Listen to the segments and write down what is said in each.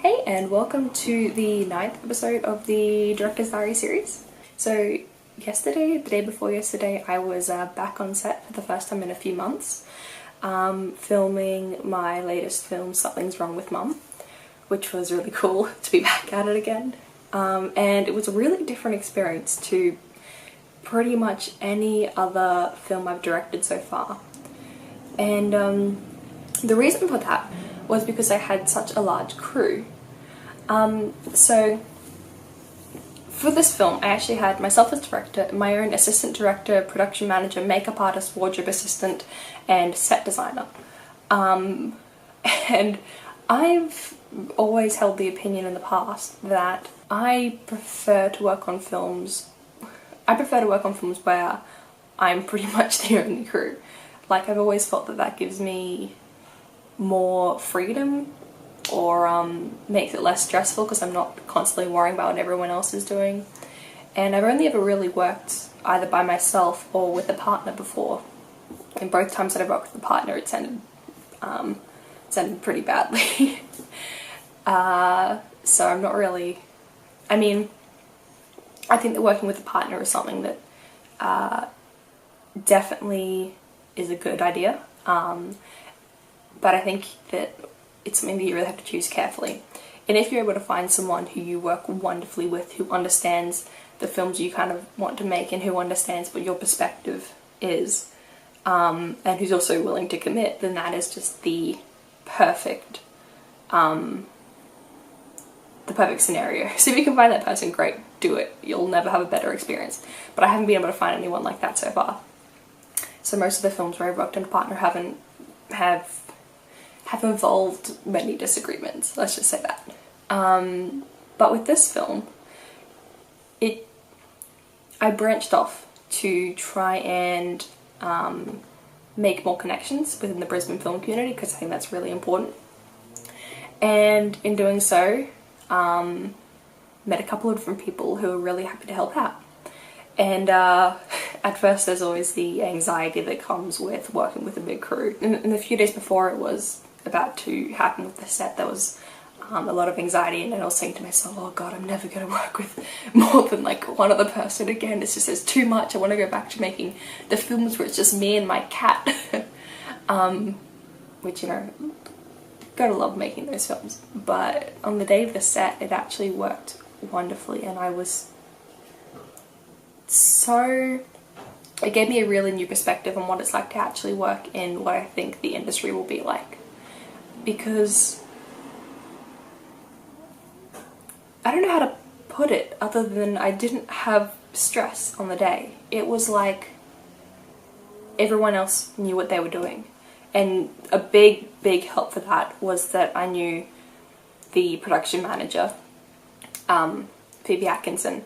Hey, and welcome to the 9th episode of the Director's Diary series. So yesterday, the day before yesterday, I was back on set for the first time in a few months, filming my latest film, Something's Wrong with Mum, which was really cool to be back at it again. And it was a really different experience to pretty much any other film I've directed so far. And the reason for that was because I had such a large crew. So for this film, I actually had myself as director, my own assistant director, production manager, makeup artist, wardrobe assistant, and set designer. And I've always held the opinion in the past that I prefer to work on films where I'm pretty much the only crew. Like, I've always felt that that gives me more freedom, or makes it less stressful because I'm not constantly worrying about what everyone else is doing. And I've only ever really worked either by myself or with a partner before. And both times that I've worked with a partner, it ended pretty badly. So I'm not really... I mean, I think that working with a partner is something that definitely is a good idea. But I think that it's something that you really have to choose carefully. And if you're able to find someone who you work wonderfully with, who understands the films you kind of want to make and who understands what your perspective is, and who's also willing to commit, then that is just the perfect scenario. So if you can find that person, great, do it. You'll never have a better experience. But I haven't been able to find anyone like that so far. So most of the films where I've worked in a partner have involved many disagreements, let's just say that. But with this film, I branched off to try and make more connections within the Brisbane film community, because I think that's really important. And in doing so, met a couple of different people who were really happy to help out. And at first there's always the anxiety that comes with working with a big crew. In the few days before it was about to happen with the set, there was a lot of anxiety, and I was saying to myself, oh god, I'm never going to work with more than like one other person again. There's too much. I want to go back to making the films where it's just me and my cat. Which, you know, gotta love making those films. But on the day of the set, it actually worked wonderfully, and I was so... It gave me a really new perspective on what it's like to actually work in what I think the industry will be like. Because I don't know how to put it other than I didn't have stress on the day. It was like everyone else knew what they were doing. And a big help for that was that I knew the production manager, Phoebe Atkinson,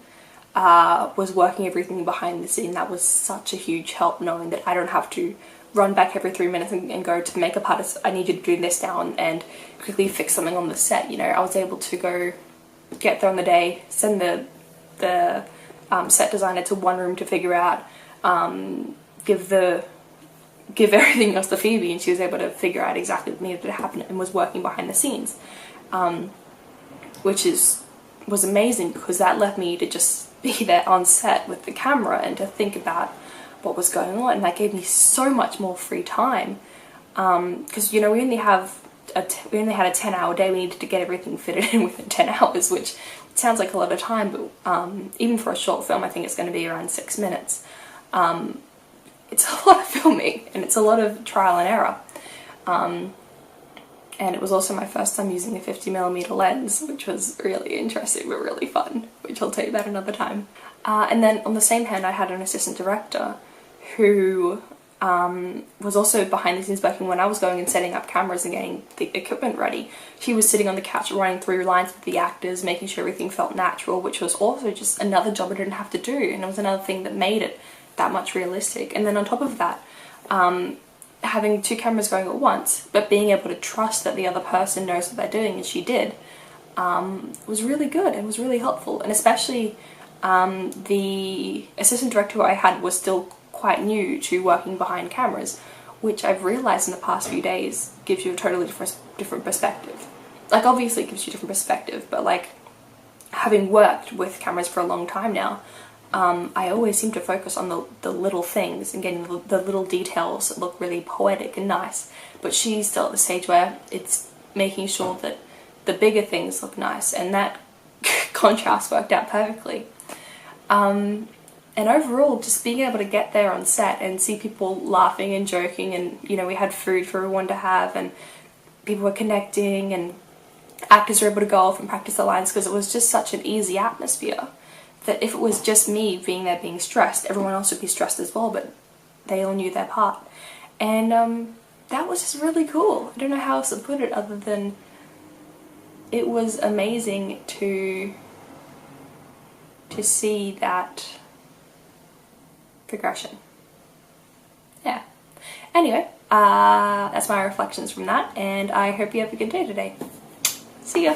was working everything behind the scene. That was such a huge help, knowing that I don't have to run back every 3 minutes and go to the makeup artist, I need you to do this now, and quickly fix something on the set. You know, I was able to go get there on the day, send the set designer to one room to figure out, give everything else to Phoebe, and she was able to figure out exactly what needed to happen and was working behind the scenes, which was amazing, because that led me to just be there on set with the camera and to think about what was going on, and that gave me so much more free time, because, you know, we only had a 10-hour day. We needed to get everything fitted in within 10 hours, which sounds like a lot of time, but even for a short film, I think it's going to be around 6 minutes. It's a lot of filming, and it's a lot of trial and error. And it was also my first time using a 50mm lens, which was really interesting but really fun, which I'll tell you about another time. And then on the same hand, I had an assistant director who was also behind the scenes working when I was going and setting up cameras and getting the equipment ready. She was sitting on the couch running through lines with the actors, making sure everything felt natural, which was also just another job I didn't have to do, and it was another thing that made it that much realistic. And then on top of that, having two cameras going at once, but being able to trust that the other person knows what they're doing, and she did, was really good and was really helpful. And especially the assistant director who I had was still quite new to working behind cameras, which I've realised in the past few days gives you a totally different perspective. like obviously it gives you a different perspective, but like having worked with cameras for a long time now, I always seem to focus on the little things and getting the little details that look really poetic and nice. But she's still at the stage where it's making sure that the bigger things look nice, and that contrast worked out perfectly. And overall, just being able to get there on set and see people laughing and joking, and you know, we had food for everyone to have, and people were connecting, and actors were able to go off and practice the lines, because it was just such an easy atmosphere that if it was just me being there being stressed, everyone else would be stressed as well, but they all knew their part. And that was just really cool. I don't know how else to put it other than it was amazing to see that progression. Yeah. Anyway, that's my reflections from that, and I hope you have a good day today. See ya!